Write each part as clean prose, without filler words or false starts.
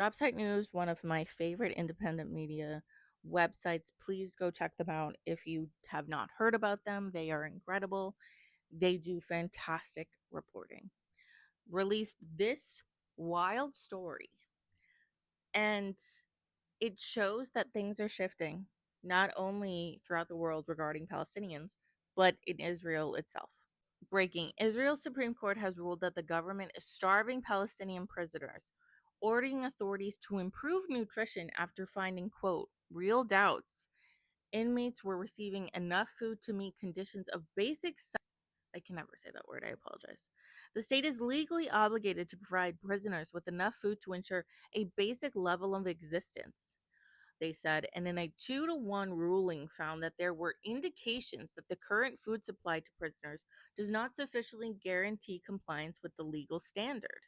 Website News, one of my favorite independent media websites. Please go check them out if you have not heard about them. They are incredible. They do fantastic reporting. Released this wild story, and it shows that things are shifting, not only throughout the world regarding Palestinians, but in Israel itself. Breaking: Israel's Supreme Court has ruled that the government is starving Palestinian prisoners, ordering authorities to improve nutrition after finding, quote, real doubts inmates were receiving enough food to meet conditions of basic. I can never say that word, I apologize. The state is legally obligated to provide prisoners with enough food to ensure a basic level of existence, they said, and in a 2-1 ruling found that there were indications that the current food supply to prisoners does not sufficiently guarantee compliance with the legal standard.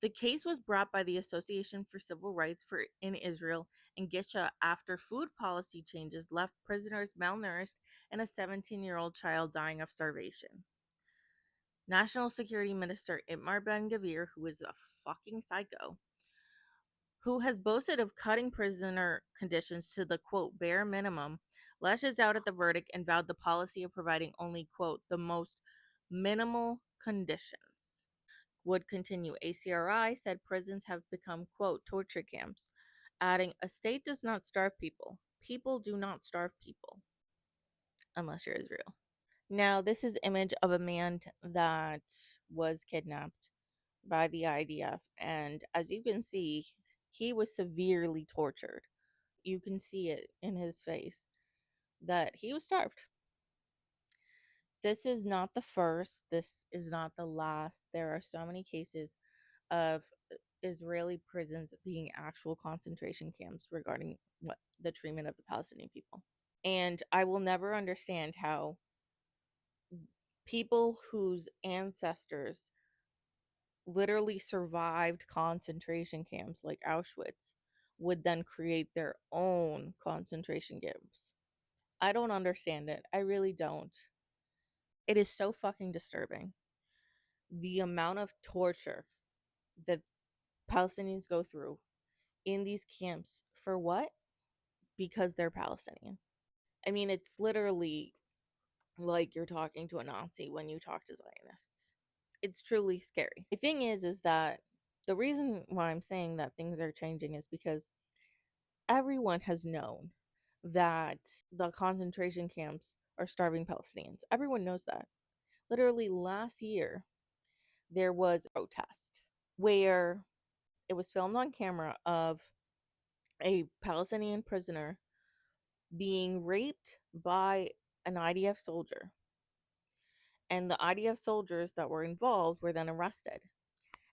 The case was brought by the Association for Civil Rights in Israel and Gisha after food policy changes left prisoners malnourished and a 17-year-old child dying of starvation. National Security Minister Itmar Ben-Gvir, who is a fucking psycho, who has boasted of cutting prisoner conditions to the, quote, bare minimum, lashes out at the verdict and vowed the policy of providing only, quote, the most minimal conditions would continue. ACRI said prisons have become, quote, torture camps, adding, a state does not starve people. People do not starve people unless you're Israel. Now, this is image of a man that was kidnapped by the IDF, and as you can see, he was severely tortured. You can see it in his face that he was starved. This is not the first, this is not the last. There are so many cases of Israeli prisons being actual concentration camps regarding what the treatment of the Palestinian people. And I will never understand how people whose ancestors literally survived concentration camps like Auschwitz would then create their own concentration camps. I don't understand it. I really don't. It is so fucking disturbing. The amount of torture that Palestinians go through in these camps for what? Because they're Palestinian. I mean, it's literally like you're talking to a Nazi when you talk to Zionists. It's truly scary. The thing is that the reason why I'm saying that things are changing is because everyone has known that the concentration camps are starving Palestinians. Everyone knows that. Literally last year, there was a protest where it was filmed on camera of a Palestinian prisoner being raped by an IDF soldier. And the IDF soldiers that were involved were then arrested.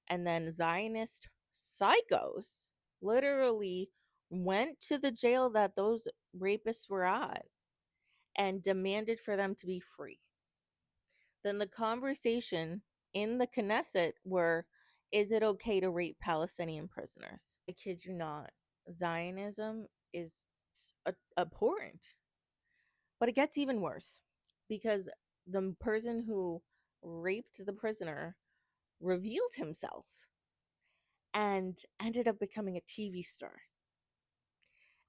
And then Zionist psychos literally went to the jail that those rapists were at and demanded for them to be free. Then the conversation in the Knesset were, is it okay to rape Palestinian prisoners? I kid you not. Zionism is abhorrent. But it gets even worse because the person who raped the prisoner revealed himself and ended up becoming a TV star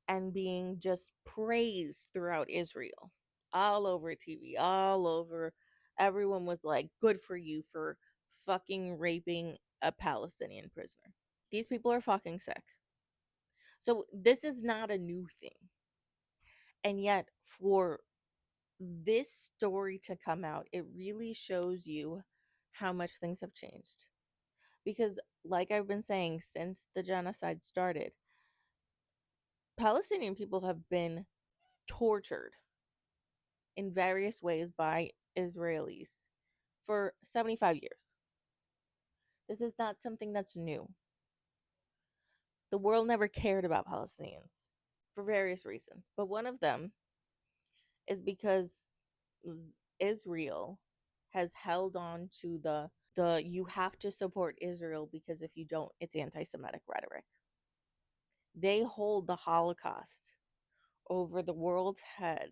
and being just praised throughout Israel, all over TV, all over. Everyone was like, good for you for fucking raping a Palestinian prisoner. These people are fucking sick. So this is not a new thing. And yet, for this story to come out, it really shows you how much things have changed. Because, like I've been saying since the genocide started, Palestinian people have been tortured in various ways by Israelis for 75 years. This is not something that's new. The world never cared about Palestinians for various reasons, but one of them is because Israel has held on to the you have to support Israel because if you don't, it's anti-Semitic rhetoric. They hold the Holocaust over the world's head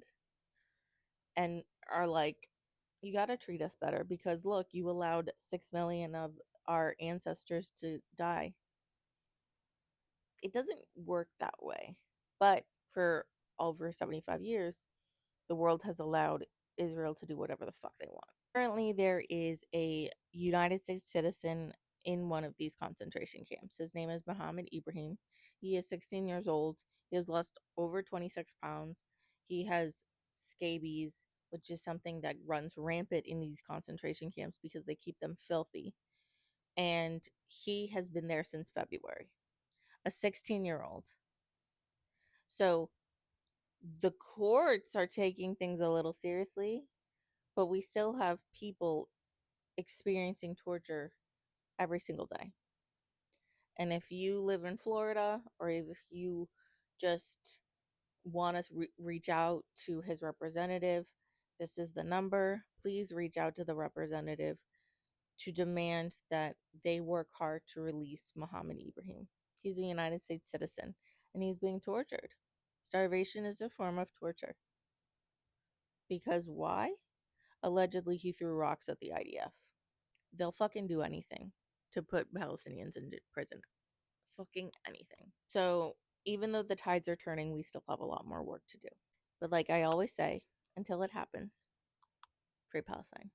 and are like, you got to treat us better because look, you allowed 6 million of our ancestors to die. It doesn't work that way. But for over 75 years, the world has allowed Israel to do whatever the fuck they want. Currently, there is a United States citizen in one of these concentration camps. His name is Mohammed Ibrahim. He is 16 years old. He has lost over 26 pounds. He has scabies, which is something that runs rampant in these concentration camps because they keep them filthy. And he has been there since February, a 16-year-old. So the courts are taking things a little seriously, but we still have people experiencing torture every single day. And if you live in Florida, or if you just want to reach out to his representative, this is the number. Please reach out to the representative to demand that they work hard to release Mohammed Ibrahim. He's a United States citizen and he's being tortured. Starvation is a form of torture. Because why? Allegedly, he threw rocks at the IDF. They'll fucking do anything to put Palestinians in prison. Fucking anything. So, even though the tides are turning, we still have a lot more work to do. But, like I always say, until it happens, free Palestine.